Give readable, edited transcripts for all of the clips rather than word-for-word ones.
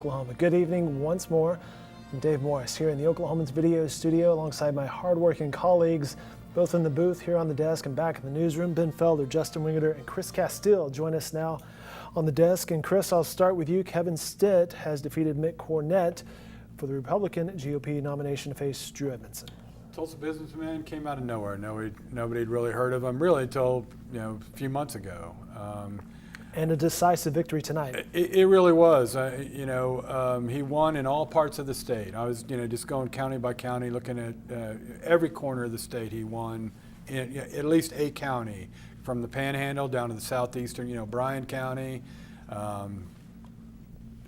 Oklahoma. Good evening once more. I'm Dave Morris here in the Oklahomans video studio alongside my hardworking colleagues, both in the booth here on the desk and back in the newsroom. Ben Felder, Justin Wingeter, and Chris Castile join us now on the desk. And Chris, I'll start with you. Kevin Stitt has defeated Mick Cornett for the Republican GOP nomination to face Drew Edmondson. Tulsa businessman came out of nowhere. Nobody had really heard of him really until a few months ago. And a decisive victory tonight. It really was. He won in all parts of the state. I was just going county by county, looking at every corner of the state. He won in at least a county, from the Panhandle down to the southeastern, Bryan County,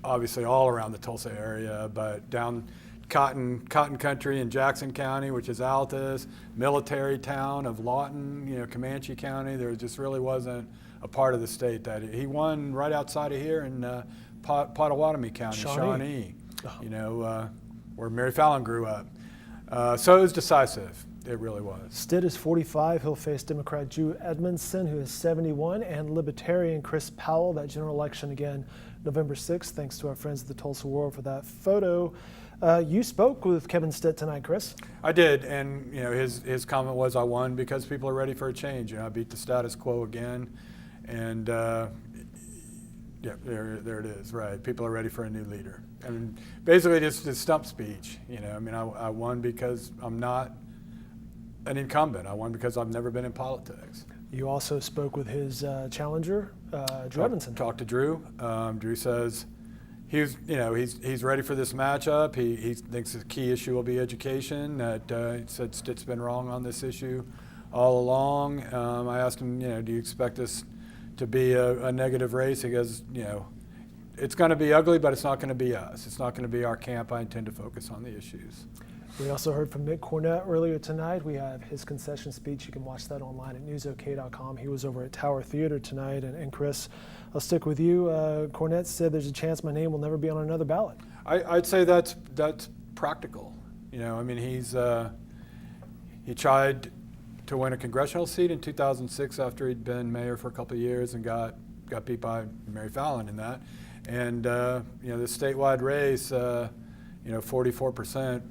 obviously all around the Tulsa area, but down Cotton Country in Jackson County, which is Altus, military town of Lawton, Comanche County. There just really wasn't a part of the state that he won right outside of here in Pottawatomie County, Shawnee, where Mary Fallon grew up. So it was decisive. It really was. Stitt is 45. He'll face Democrat Drew Edmondson, who is 71, and Libertarian Chris Powell. That general election again, November 6th. Thanks to our friends at the Tulsa World for that photo. You spoke with Kevin Stitt tonight, Chris. I did, and his comment was, "I won because people are ready for a change. I beat the status quo again." And there it is, right? People are ready for a new leader. I mean, basically just a stump speech. I won because I'm not an incumbent. I won because I've never been in politics. You also spoke with his challenger, Drew Edmondson. Talked to Drew. Drew says he's ready for this matchup. He thinks the key issue will be education. He said Stitt's been wrong on this issue all along. I asked him, do you expect this to be a negative race? He goes, it's going to be ugly, but it's not going to be us. It's not going to be our camp. I intend to focus on the issues. We also heard from Mick Cornett earlier tonight. We have his concession speech. You can watch that online at newsok.com. He was over at Tower Theater tonight. And Chris, I'll stick with you. Cornett said there's a chance my name will never be on another ballot. I'd say that's practical. He tried to win a congressional seat in 2006 after he'd been mayor for a couple of years and got beat by Mary Fallon in that. And the statewide race, 44%,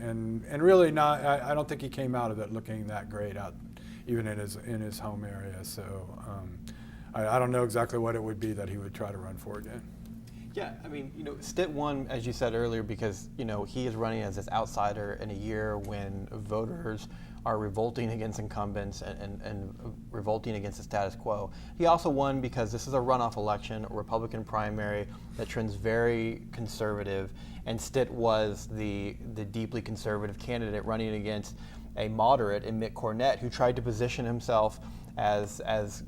and really not. I don't think he came out of it looking that great out, even in his home area. So I don't know exactly what it would be that he would try to run for again. Yeah, Stitt won, as you said earlier, because he is running as this outsider in a year when voters are revolting against incumbents and revolting against the status quo. He also won because this is a runoff election, a Republican primary that trends very conservative, and Stitt was the deeply conservative candidate running against a moderate in Mick Cornett, who tried to position himself as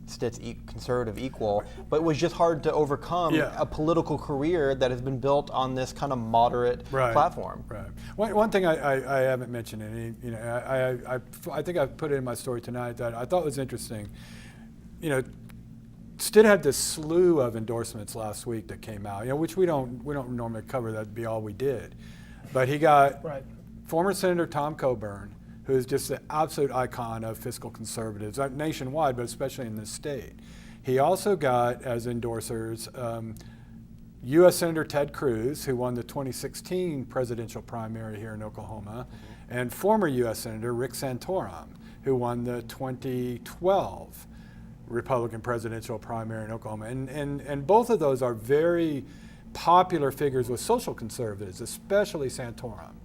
Stitt's conservative equal, but it was just hard to overcome a political career that has been built on this kind of moderate platform. Right. One thing I haven't mentioned, and I think I put it in my story tonight that I thought was interesting. Stitt had this slew of endorsements last week that came out, which we don't normally cover. That'd be all we did, but he got former Senator Tom Coburn, who is just the absolute icon of fiscal conservatives nationwide, but especially in this state. He also got as endorsers U.S. Senator Ted Cruz, who won the 2016 presidential primary here in Oklahoma, and former U.S. Senator Rick Santorum, who won the 2012 Republican presidential primary in Oklahoma. And both of those are very popular figures with social conservatives, especially Santorum.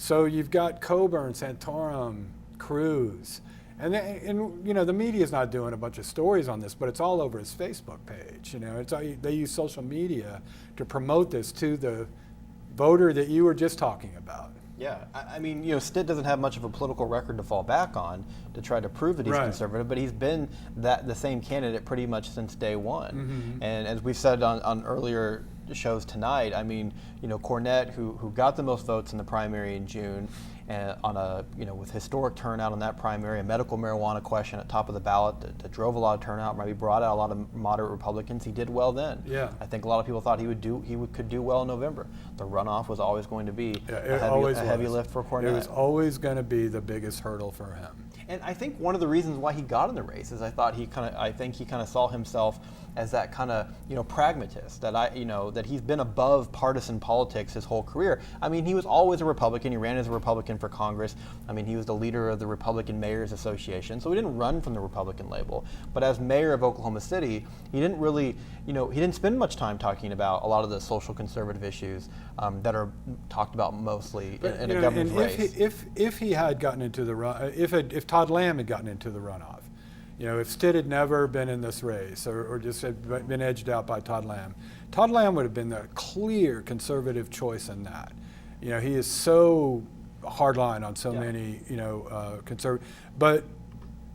So you've got Coburn, Santorum, Cruz, and the media's not doing a bunch of stories on this, but it's all over his Facebook page. They use social media to promote this to the voter that you were just talking about. Yeah, Stitt doesn't have much of a political record to fall back on to try to prove that he's conservative, but he's been the same candidate pretty much since day one. Mm-hmm. And as we've said on earlier shows tonight, Cornett, who got the most votes in the primary in June, and on a with historic turnout on that primary, a medical marijuana question at top of the ballot that drove a lot of turnout, maybe brought out a lot of moderate Republicans. He did well then. Yeah. I think a lot of people thought could do well in November. The runoff was always going to be a heavy lift for Cornette. It was always going to be the biggest hurdle for him. And I think one of the reasons why he got in the race is I think he kind of saw himself as that kind of pragmatist, that he's been above partisan politics his whole career. I mean, he was always a Republican. He ran as a Republican for Congress. I mean, he was the leader of the Republican Mayors Association, so he didn't run from the Republican label. But as mayor of Oklahoma City, he didn't really, he didn't spend much time talking about a lot of the social conservative issues that are talked about mostly in a governor's race. If he had gotten into the if Todd Lamb had gotten into the runoff, if Stitt had never been in this race or just had been edged out by Todd Lamb would have been the clear conservative choice in that. He is so hardline on so many, conservative. But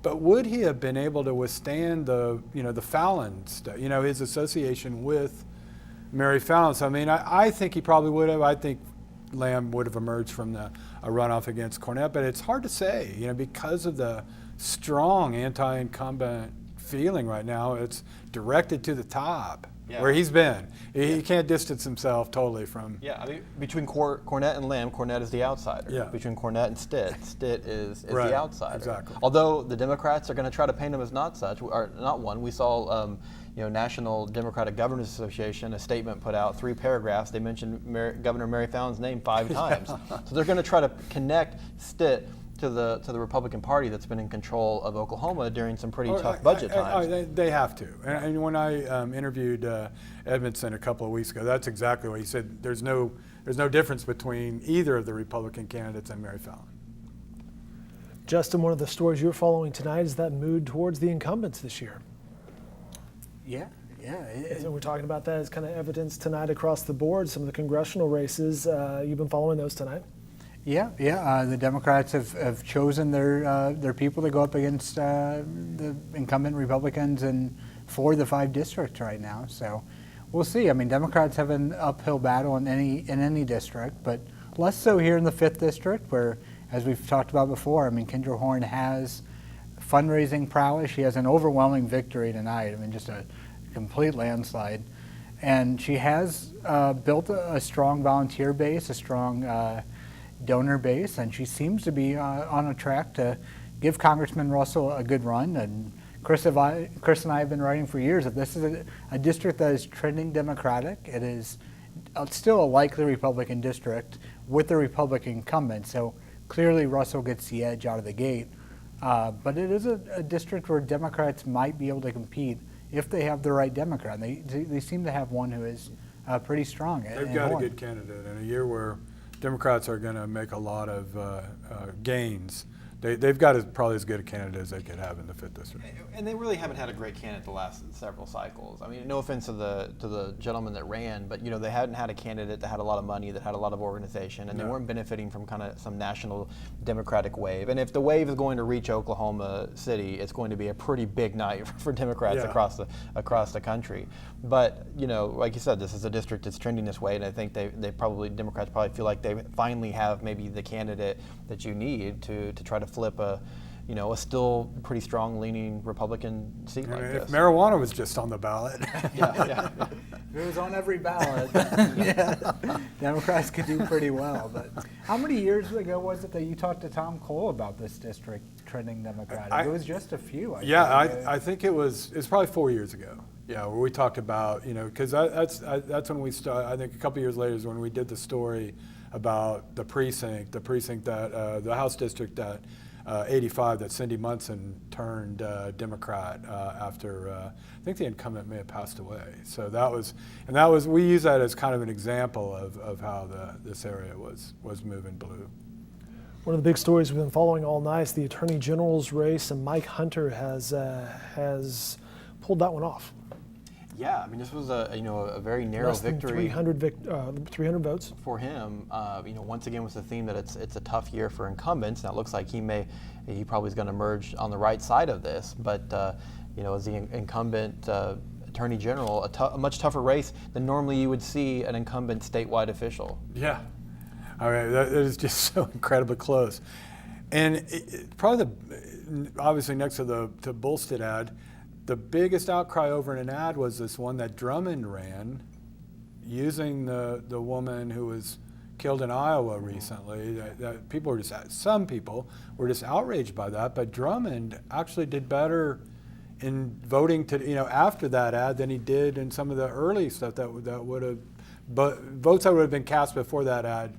would he have been able to withstand the Fallon stuff, his association with Mary Fallon? So, I mean, I think he probably would have. I think Lamb would have emerged from a runoff against Cornette, but it's hard to say, because of the strong anti-incumbent feeling right now. It's directed to the top, where he's been. He can't distance himself totally from. Yeah, I mean, between Cornette and Lamb, Cornette is the outsider. Yeah. Between Cornette and Stitt is Right, the outsider. exactly. Although the Democrats are going to try to paint him as not such, or not one. We saw, National Democratic Governors Association, a statement put out, 3 paragraphs. They mentioned Governor Mary Fallon's name 5 times. So they're going to try to connect Stitt to the Republican Party that's been in control of Oklahoma during some pretty tough budget times. They have to. And when I interviewed Edmondson a couple of weeks ago, that's exactly what he said. There's no difference between either of the Republican candidates and Mary Fallon. Justin, one of the stories you're following tonight is that mood towards the incumbents this year. Yeah. So we're talking about that as kind of evidence tonight across the board. Some of the congressional races, you've been following those tonight. Yeah. The Democrats have chosen their people to go up against the incumbent Republicans in 4 of the 5 districts right now. So we'll see. I mean, Democrats have an uphill battle in any district, but less so here in the 5th district, where, as we've talked about before, I mean, Kendra Horn has fundraising prowess. She has an overwhelming victory tonight. I mean, just a complete landslide. And she has built a strong volunteer base, a strong donor base, and she seems to be on a track to give Congressman Russell a good run. And Chris and I have been writing for years that this is a district that is trending Democratic. It is still a likely Republican district with a Republican incumbent, so clearly Russell gets the edge out of the gate. But it is a district where Democrats might be able to compete if they have the right Democrat. They seem to have one who is pretty strong. They've got a good candidate in a year where Democrats are going to make a lot of gains. They've got probably as good a candidate as they could have in the 5th district. And they really haven't had a great candidate the last several cycles. I mean, no offense to the gentleman that ran, but they hadn't had a candidate that had a lot of money, that had a lot of organization, and they weren't benefiting from kind of some national Democratic wave. And if the wave is going to reach Oklahoma City, it's going to be a pretty big night for Democrats across the country. But like you said, this is a district that's trending this way, and I think Democrats probably feel like they finally have maybe the candidate that you need to try to flip a still pretty strong leaning Republican seat like this. If marijuana was just on the ballot. Yeah. If it was on every ballot, Democrats could do pretty well. But how many years ago was it that you talked to Tom Cole about this district trending Democratic? It was just a few. I think it's probably 4 years ago. Yeah, where we talked about, because that's when we started. I think a couple years later is when we did the story about the precinct that the House district that 85 that Cindy Munson turned Democrat after I think the incumbent may have passed away. So that was we use that as kind of an example of how this area was moving blue. One of the big stories we've been following all night is the Attorney General's race, and Mike Hunter has pulled that one off. Yeah, I mean, this was a very narrow Less than victory. 300 votes for him. Once again, was the theme that it's a tough year for incumbents. Now it looks like he probably is going to emerge on the right side of this. But as the incumbent Attorney General, a much tougher race than normally you would see an incumbent statewide official. Yeah. I mean, that is just so incredibly close. And probably obviously next to the Bullstead ad, the biggest outcry over an ad was this one that Drummond ran, using the woman who was killed in Iowa recently. That people were some people were just outraged by that, but Drummond actually did better in voting after that ad than he did in some of the early stuff that would have, but votes that would have been cast before that ad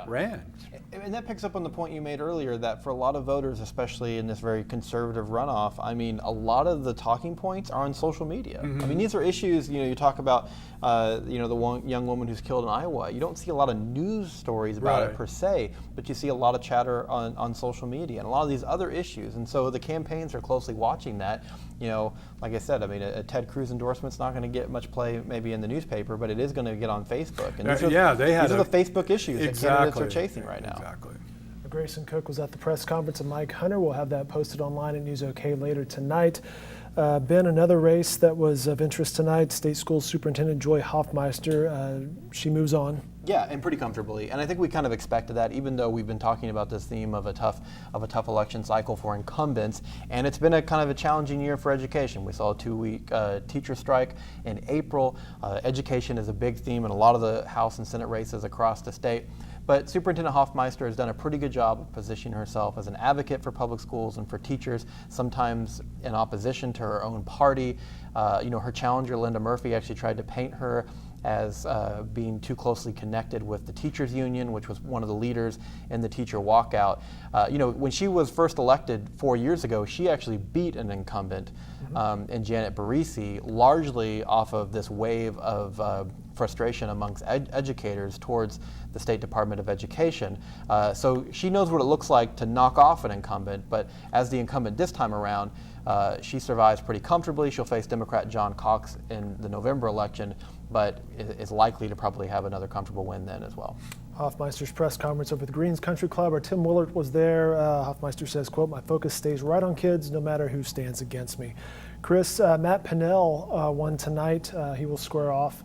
ran. And that picks up on the point you made earlier that for a lot of voters, especially in this very conservative runoff, I mean, a lot of the talking points are on social media. I mean, these are issues, you talk about, the one young woman who's killed in Iowa. You don't see a lot of news stories about it per se, but you see a lot of chatter on social media and a lot of these other issues. And so the campaigns are closely watching that. Like I said, I mean, a Ted Cruz endorsement's not going to get much play maybe in the newspaper, but it is going to get on Facebook. And these are the Facebook issues that candidates are chasing right now. Exactly. Grayson Cook was at the press conference of Mike Hunter. We'll have that posted online at News OK later tonight. Ben, another race that was of interest tonight, State School Superintendent Joy Hoffmeister, she moves on. Yeah, and pretty comfortably. And I think we kind of expected that, even though we've been talking about this theme of a tough election cycle for incumbents. And it's been a kind of a challenging year for education. We saw a 2-week teacher strike in April. Education is a big theme in a lot of the House and Senate races across the state. But Superintendent Hoffmeister has done a pretty good job of positioning herself as an advocate for public schools and for teachers, sometimes in opposition to her own party. Her challenger, Linda Murphy, actually tried to paint her as being too closely connected with the teachers union, which was one of the leaders in the teacher walkout. When she was first elected 4 years ago, she actually beat an incumbent in Janet Barisi, largely off of this wave of frustration amongst educators towards the State Department of Education. So she knows what it looks like to knock off an incumbent, but as the incumbent this time around, she survives pretty comfortably. She'll face Democrat John Cox in the November election, but is likely to probably have another comfortable win then as well. Hoffmeister's press conference over at the Greens Country Club, or Tim Willard was there. Hoffmeister says, quote, "My focus stays right on kids no matter who stands against me." Chris, Matt Pinnell won tonight. He will square off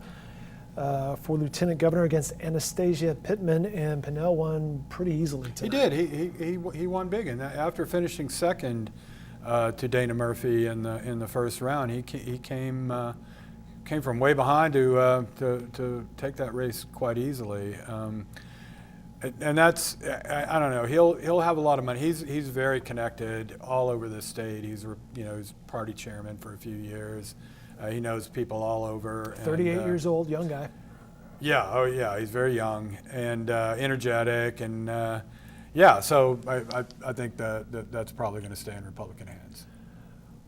for Lieutenant Governor against Anastasia Pittman, and Pinnell won pretty easily tonight. He did. He won big, and after finishing second to Dana Murphy in the first round, he came from way behind to take that race quite easily. And that's, I don't know, he'll have a lot of money. He's very connected all over the state. He's party chairman for a few years. He knows people all over. 38 years old, young guy. Yeah, oh yeah, he's very young and energetic, and so I think that's probably going to stay in Republican hands.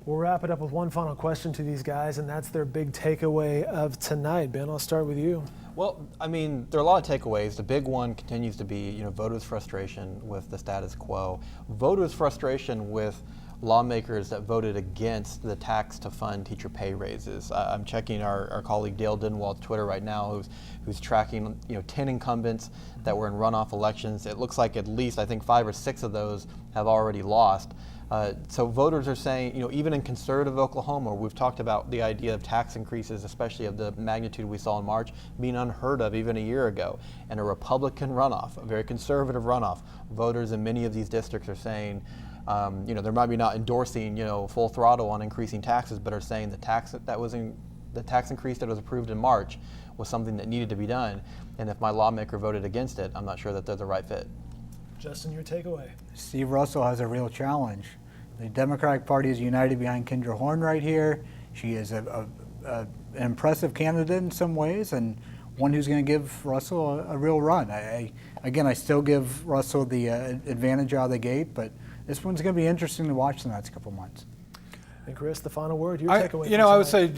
We'll wrap it up with one final question to these guys, and that's their big takeaway of tonight. Ben, I'll start with you. Well, I mean, there are a lot of takeaways. The big one continues to be, voters' frustration with the status quo, voters' frustration with lawmakers that voted against the tax to fund teacher pay raises. I'm checking our colleague Dale Denwald's Twitter right now, who's tracking 10 incumbents that were in runoff elections. It looks like at least, I think, 5 or 6 of those have already lost. So voters are saying, even in conservative Oklahoma, we've talked about the idea of tax increases, especially of the magnitude we saw in March, being unheard of even a year ago. And a Republican runoff, a very conservative runoff, voters in many of these districts are saying, they're maybe not endorsing, full throttle on increasing taxes, but are saying the tax increase that was approved in March was something that needed to be done. And if my lawmaker voted against it, I'm not sure that they're the right fit. Justin, your takeaway. Steve Russell has a real challenge. The Democratic Party is united behind Kendra Horn right here. She is an impressive candidate in some ways, and one who's going to give Russell a real run. I still give Russell the advantage out of the gate, but this one's going to be interesting to watch the next couple months. And Chris, the final word, your takeaway. I would say,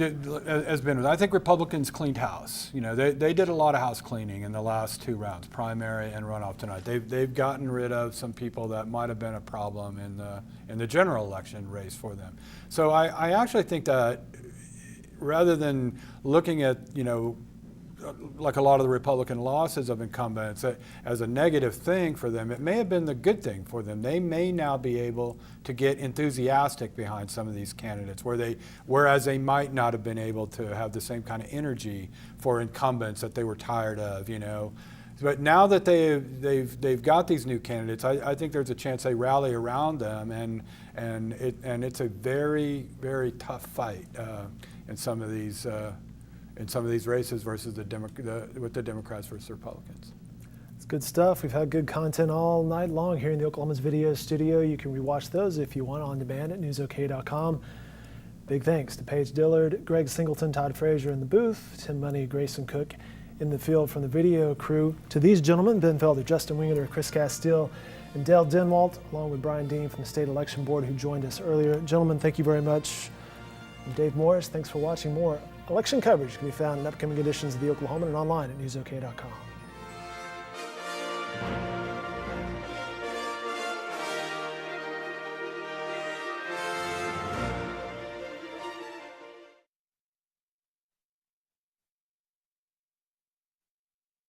as Ben, I think Republicans cleaned house. They did a lot of house cleaning in the last 2 rounds, primary and runoff tonight. They've gotten rid of some people that might have been a problem in the general election race for them. So I actually think that rather than looking at like a lot of the Republican losses of incumbents as a negative thing for them, it may have been the good thing for them. They may now be able to get enthusiastic behind some of these candidates, whereas they might not have been able to have the same kind of energy for incumbents that they were tired of, But now that they've got these new candidates, I think there's a chance they rally around them, and it's a very, very tough fight in some of these races versus with the Democrats versus Republicans. It's good stuff. We've had good content all night long here in the Oklahoma's video studio. You can rewatch those if you want on demand at newsok.com. Big thanks to Paige Dillard, Greg Singleton, Todd Frazier in the booth, Tim Money, Grayson Cook in the field from the video crew. To these gentlemen, Ben Felder, Justin Wingeter, Chris Castile, and Dale Denwalt, along with Brian Dean from the State Election Board who joined us earlier. Gentlemen, thank you very much. I'm Dave Morris, thanks for watching. More election coverage can be found in upcoming editions of the Oklahoman and online at newsok.com.